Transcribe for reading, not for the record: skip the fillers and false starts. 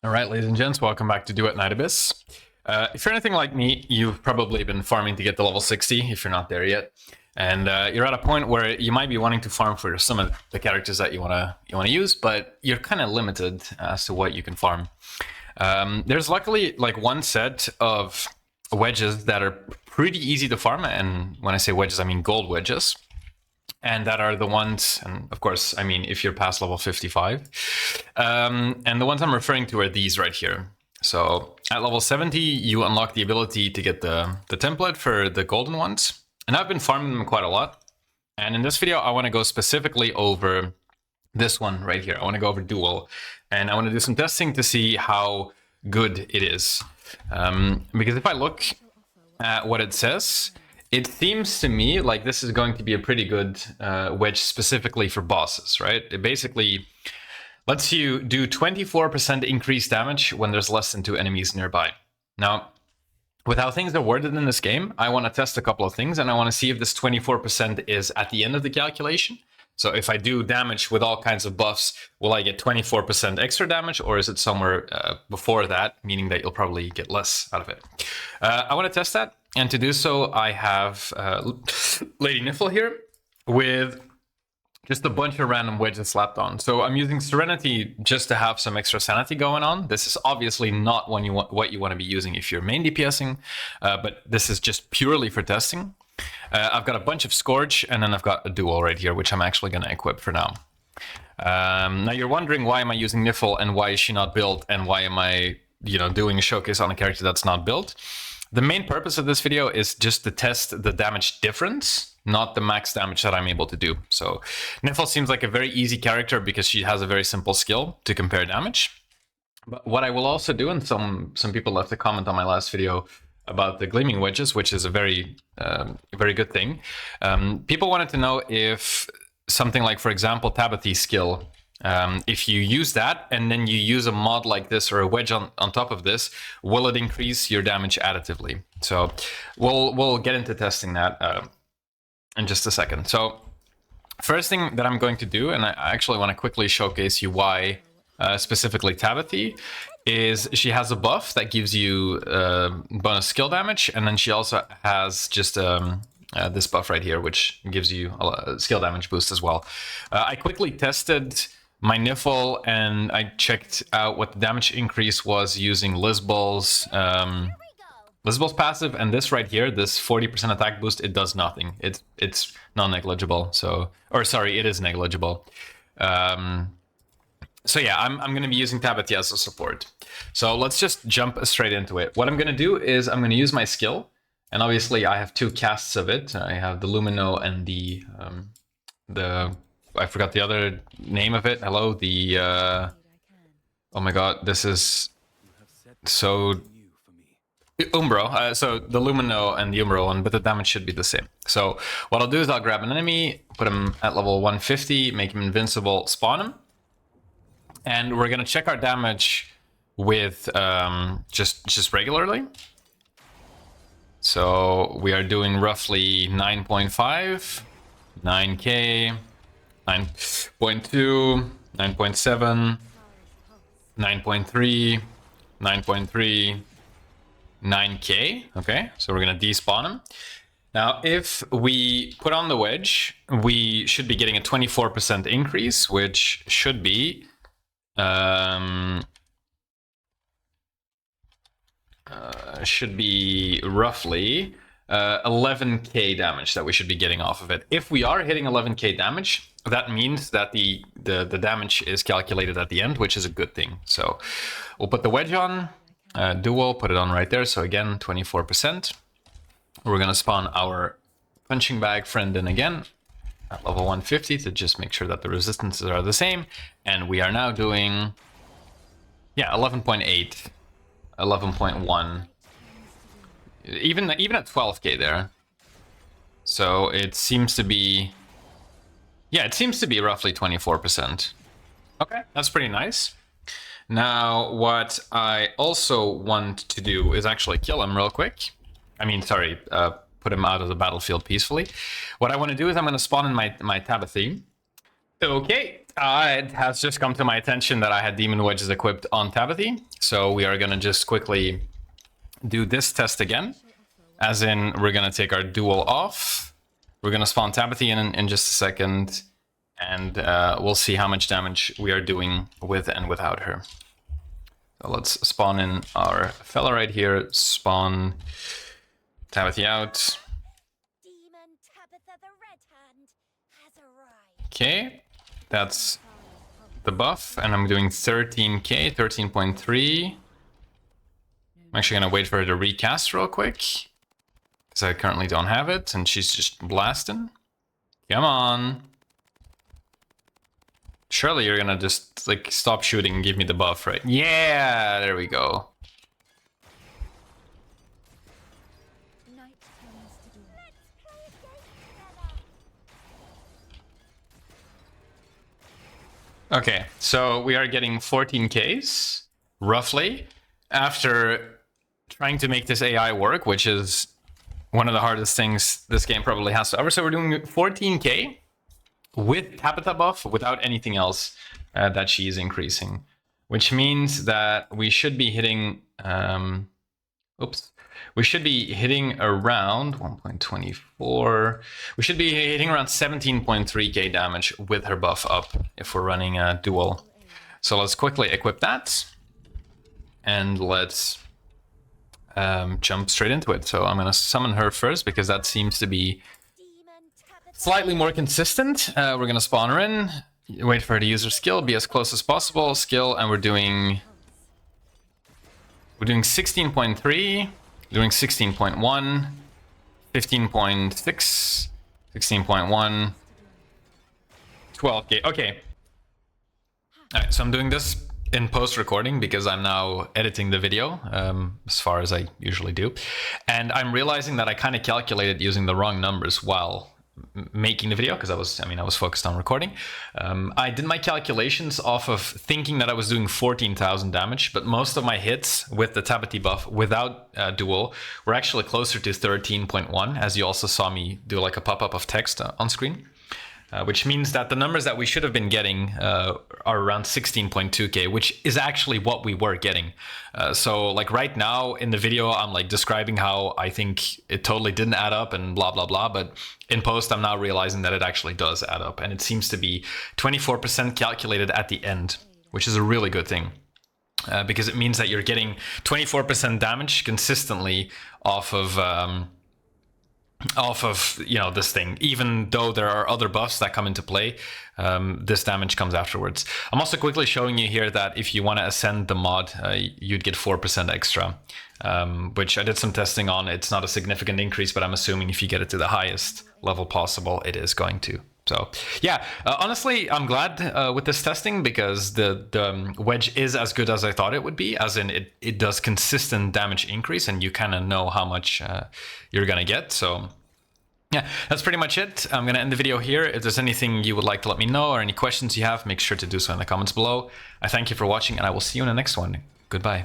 All right, ladies and gents, welcome back to Duet Night Abyss. If you're anything like me, you've probably been farming to get to level 60 if you're not there yet. And you're at a point where you might be wanting to farm for some of the characters that you wanna use, but you're kind of limited as to what you can farm. There's luckily like one set of wedges that are pretty easy to farm, and when I say wedges, I mean gold wedges. And that are the ones, and of course, I mean, if you're past level 55. And the ones I'm referring to are these right here. So at level 70, you unlock the ability to get the template for the golden ones. And I've been farming them quite a lot. And in this video, I want to go specifically over this one right here. I want to go over Duel. And I want to do some testing to see how good it is. Because if I look at what it says, it seems to me like this is going to be a pretty good wedge specifically for bosses, right? It basically lets you do 24% increased damage when there's less than 2 enemies nearby. Now, with how things are worded in this game, I want to test a couple of things, and I want to see if this 24% is at the end of the calculation. So if I do damage with all kinds of buffs, will I get 24% extra damage, or is it somewhere before that, meaning that you'll probably get less out of it? I want to test that. And to do so, I have Lady Niffle here with just a bunch of random wedges slapped on. So I'm using Serenity just to have some extra sanity going on. This is obviously not what you want to be using if you're main DPSing, but this is just purely for testing. I've got a bunch of Scourge, and then I've got a Duel right here, which I'm actually going to equip for now. Now you're wondering, why am I using Niffle, and why is she not built, and why am I, doing a showcase on a character that's not built? The main purpose of this video is just to test the damage difference, not the max damage that I'm able to do. So Niffle seems like a very easy character because she has a very simple skill to compare damage. But what I will also do, and some people left a comment on my last video about the gleaming wedges, which is a very good thing. People wanted to know if something like, for example, Tabithy's skill, if you use that and then you use a mod like this or a wedge on top of this, will it increase your damage additively? So we'll get into testing that in just a second. So first thing that I'm going to do, and I actually want to quickly showcase you why specifically Tabithy, is she has a buff that gives you bonus skill damage, and then she also has just this buff right here, which gives you a skill damage boost as well. I quickly tested my Niffle, and I checked out what the damage increase was using Lisbol's passive, and this right here, this 40% attack boost, it does nothing. It's non-negligible. So, or sorry, it is negligible. So yeah, I'm going to be using Tabithy as a support. So let's just jump straight into it. What I'm going to do is I'm going to use my skill, and obviously I have 2 casts of it. I have the Lumino and the I forgot the other name of it. Hello, the oh my god, this is so Umbro. So the Lumino and the Umbro one, but the damage should be the same. So what I'll do is I'll grab an enemy, put him at level 150, make him invincible, spawn him, and we're gonna check our damage with just regularly. So we are doing roughly 9.5, 9k, 9.2, 9.7, 9.3, 9.3, 9k. Okay, so we're gonna despawn him. Now, if we put on the wedge, we should be getting a 24% increase, which should be roughly 11k damage that we should be getting off of it. If we are hitting 11k damage, that means that the damage is calculated at the end, which is a good thing. So we'll put the wedge on, Duel, put it on right there. So again, 24%. We're gonna spawn our punching bag friend in again at level 150 to just make sure that the resistances are the same. And we are now doing, yeah, 11.8, 11.1. Even at 12k there. So it seems to be, yeah, it seems to be roughly 24%. Okay, that's pretty nice. Now, what I also want to do is actually kill him real quick. I mean, sorry, put him out of the battlefield peacefully. What I want to do is I'm going to spawn in my Tabithy. Okay, It has just come to my attention that I had Demon Wedges equipped on Tabithy, so we are gonna just quickly do this test again. As in, we're gonna take our Duel off. We're gonna spawn Tabithy in just a second, and we'll see how much damage we are doing with and without her. So let's spawn in our fella right here, spawn Tabithy out. Okay, that's the buff, and I'm doing 13k, 13.3. I'm actually gonna wait for her to recast real quick, because I currently don't have it, and she's just blasting. Come on. Surely you're gonna just, like, stop shooting and give me the buff, right? Yeah, there we go. Okay, so we are getting 14Ks, roughly, after trying to make this AI work, which is one of the hardest things this game probably has to ever. So we're doing 14K with Tabitha buff, without anything else that she is increasing, which means that we should be hitting, we should be hitting around 1.24. We should be hitting around 17.3k damage with her buff up if we're running a Duel. So let's quickly equip that, and let's jump straight into it. So I'm gonna summon her first because that seems to be slightly more consistent. We're gonna spawn her in, wait for her to use her skill, be as close as possible, skill, and we're doing 16.3, doing 16.1, 15.6, 16.1, 12k. Okay. Alright, so I'm doing this in post-recording because I'm now editing the video, as far as I usually do. And I'm realizing that I kind of calculated using the wrong numbers while making the video, because I was focused on recording. I did my calculations off of thinking that I was doing 14,000 damage, but most of my hits with the Tabitha buff without Duel were actually closer to 13.1, as you also saw me do like a pop-up of text on screen. Which means that the numbers that we should have been getting are around 16.2k, which is actually what we were getting. So like right now in the video, I'm like describing how I think it totally didn't add up and blah, blah, blah. But in post, I'm now realizing that it actually does add up. And it seems to be 24% calculated at the end, which is a really good thing. Because it means that you're getting 24% damage consistently off of this thing, even though there are other buffs that come into play. This damage comes afterwards. I'm also quickly showing you here that if you want to ascend the mod, you'd get 4% extra, which I did some testing on. It's not a significant increase, but I'm assuming if you get it to the highest level possible, it is going to. So yeah, honestly, I'm glad with this testing, because the Wedge is as good as I thought it would be, as in it does consistent damage increase, and you kind of know how much you're gonna get. So yeah, that's pretty much it. I'm gonna end the video here. If there's anything you would like to let me know or any questions you have, make sure to do so in the comments below. I thank you for watching, and I will see you in the next one. Goodbye.